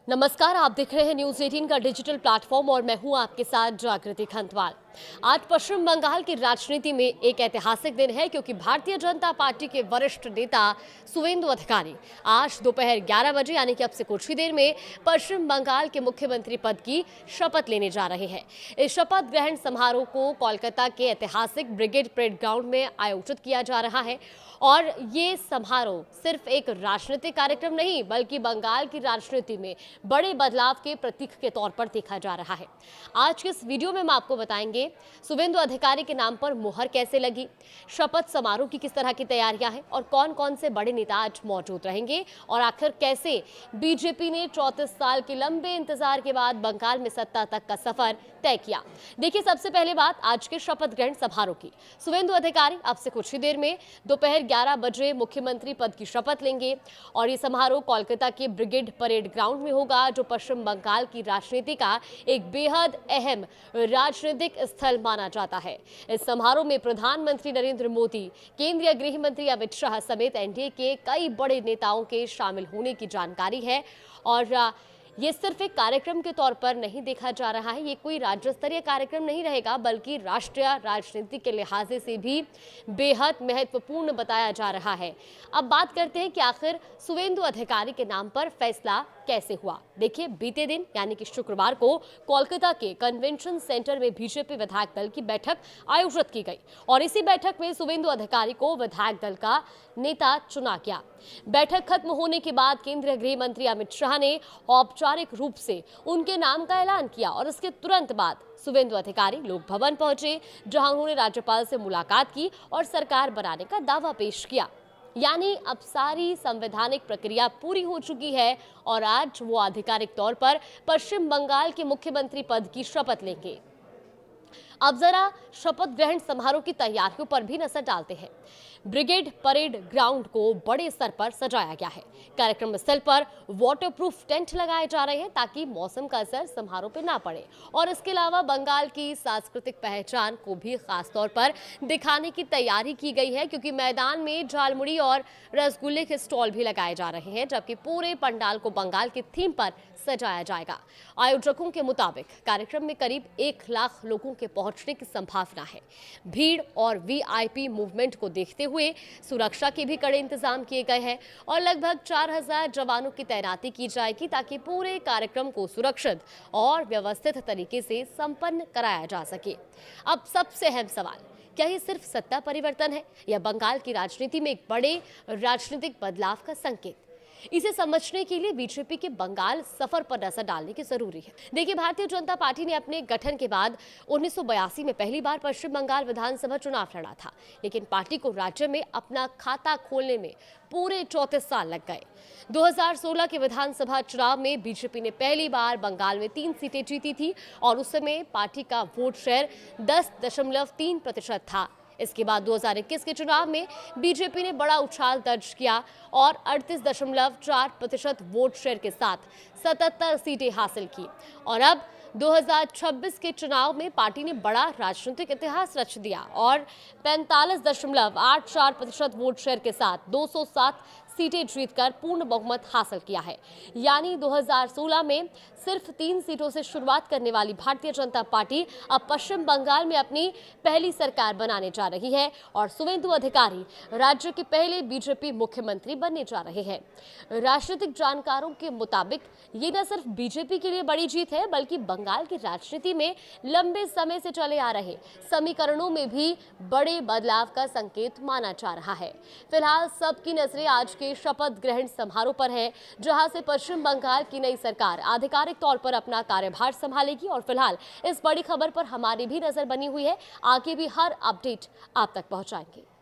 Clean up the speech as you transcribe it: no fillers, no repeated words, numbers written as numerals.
नमस्कार, आप देख रहे हैं न्यूज 18 का डिजिटल प्लेटफॉर्म और मैं हूं आपके साथ जागृति खंतवाल। आज पश्चिम बंगाल की राजनीति में एक ऐतिहासिक दिन है क्योंकि भारतीय जनता पार्टी के वरिष्ठ नेता सुवेंदु अधिकारी आज दोपहर 11 बजे यानी कि अब से कुछ ही देर में पश्चिम बंगाल के मुख्यमंत्री पद की शपथ लेने जा रहे हैं। इस शपथ ग्रहण समारोह को कोलकाता के ऐतिहासिक ब्रिगेड परेड ग्राउंड में आयोजित किया जा रहा है और ये समारोह सिर्फ एक राजनीतिक कार्यक्रम नहीं बल्कि बंगाल की राजनीति में बड़े बदलाव के प्रतीक के तौर पर देखा जा रहा है। आज के इस वीडियो में हम आपको बताएंगे सुवेंदु अधिकारी के नाम पर मुहर कैसे लगी, शपथ समारोह की किस तरह की तैयारियां हैं और कौन कौन से बड़े नेता आज मौजूद रहेंगे और आखिर कैसे बीजेपी ने 34 साल के लंबे इंतजार के बाद बंगाल में सत्ता तक का सफर तय किया। देखिए, सबसे पहले बात आज के शपथ ग्रहण समारोह की। सुवेंदु अधिकारी अब से कुछ ही देर में दोपहर 11 बजे मुख्यमंत्री पद की शपथ लेंगे और ये समारोह कोलकाता के ब्रिगेड परेड ग्राउंड में होगा, जो पश्चिम बंगाल की राजनीति का एक बेहद अहम राजनीतिक स्थल माना जाता है। इस समारोह में प्रधानमंत्री नरेंद्र मोदी, केंद्रीय गृह मंत्री अमित शाह समेत एनडीए के कई बड़े नेताओं के शामिल होने की जानकारी है और ये सिर्फ एक कार्यक्रम के तौर पर नहीं देखा जा रहा है। ये कोई राज्य स्तरीय कार्यक्रम नहीं रहेगा बल्कि राष्ट्रीय राजनीति के लिहाज से भी बेहद महत्वपूर्ण बताया जा रहा है। अब बात करते हैं कि आखिर सुवेंदु अधिकारी के नाम पर फैसला कैसे हुआ। देखिए, बीते दिन यानी कि शुक्रवार को कोलकाता के कन्वेंशन सेंटर में बीजेपी विधायक दल की बैठक आयोजित की गई और इसी बैठक में सुवेंदु अधिकारी को विधायक दल का नेता चुना गया। बैठक खत्म होने के बाद केंद्रीय गृह मंत्री अमित शाह ने औपचारिक रूप से उनके नाम का ऐलान किया और इसके तुरंत बाद सुवेंदु अधिकारी लोक भवन पहुंचे, जहां उन्होंने राज्यपाल से मुलाकात की और सरकार बनाने का दावा पेश किया। यानी अब सारी संवैधानिक प्रक्रिया पूरी हो चुकी है और आज वो आधिकारिक तौर पर पश्चिम बंगाल के मुख्यमंत्री पद की शपथ लेंगे। अब जरा शपथ ग्रहण समारोह की तैयारियों पर भी नजर डालते हैं। ब्रिगेड परेड ग्राउंड को बड़े स्तर पर सजाया गया है। कार्यक्रम स्थल पर वाटरप्रूफ टेंट लगाए जा रहे हैं ताकि मौसम का असर समारोह पर ना पड़े और इसके अलावा बंगाल की सांस्कृतिक पहचान को भी खास तौर पर दिखाने की तैयारी की गई है, क्योंकि मैदान में झालमुड़ी और रसगुल्ले के स्टॉल भी लगाए जा रहे हैं, जबकि पूरे पंडाल को बंगाल की थीम पर सजाया जाएगा। आयोजकों के मुताबिक कार्यक्रम में करीब 1 लाख लोगों के पहुंचने की संभावना है। भीड़ और वीआईपी मूवमेंट को देखते हुए सुरक्षा के भी कड़े इंतजाम किए गए हैं और लगभग 4000 जवानों की तैनाती की जाएगी ताकि पूरे कार्यक्रम को सुरक्षित और व्यवस्थित तरीके से संपन्न कराया जा सके। अब सबसे अहम सवाल, क्या ये सिर्फ सत्ता परिवर्तन है या बंगाल की राजनीति में एक बड़े राजनीतिक बदलाव का संकेत? इसे समझने के लिए बीजेपी के बंगाल सफर पर नजर डालने की जरूरी है। देखिए, भारतीय जनता पार्टी ने अपने गठन के बाद 1982 में पहली बार पश्चिम बंगाल विधानसभा चुनाव लड़ा था, लेकिन पार्टी को राज्य में अपना खाता खोलने में पूरे 34 साल लग गए। 2016 के विधानसभा चुनाव में बीजेपी ने पहली बार बंगाल में 3 सीटें जीती थी और उस समय पार्टी का वोट शेयर 10.3% था। इसके बाद 2021 के चुनाव में बीजेपी ने बड़ा उछाल दर्ज किया और 38.4% वोट शेयर के साथ 77 सीटें हासिल की और अब 2026 के चुनाव में पार्टी ने बड़ा राजनीतिक इतिहास रच दिया और 45.84% वोट शेयर के साथ 207 सीटें जीतकर पूर्ण बहुमत हासिल किया है। यानी 2016 में सिर्फ 3 सीटों से शुरुआत करने वाली भारतीय जनता पार्टी अब पश्चिम बंगाल में अपनी पहली सरकार बनाने जा रही है और सुवेंदु अधिकारी राज्य के पहले बीजेपी मुख्यमंत्री बनने जा रहे हैं। राजनीतिक जानकारों के मुताबिक ये न सिर्फ बीजेपी के लिए बड़ी जीत है बल्कि बंगाल की राजनीति में लंबे समय से चले आ रहे समीकरणों में भी बड़े बदलाव का संकेत माना जा रहा है। फिलहाल सबकी नजरें आज के शपथ ग्रहण समारोह पर है, जहां से पश्चिम बंगाल की नई सरकार आधिकारिक तौर पर अपना कार्यभार संभालेगी और फिलहाल इस बड़ी खबर पर हमारी भी नजर बनी हुई है। आगे भी हर अपडेट आप तक पहुंचाएंगे।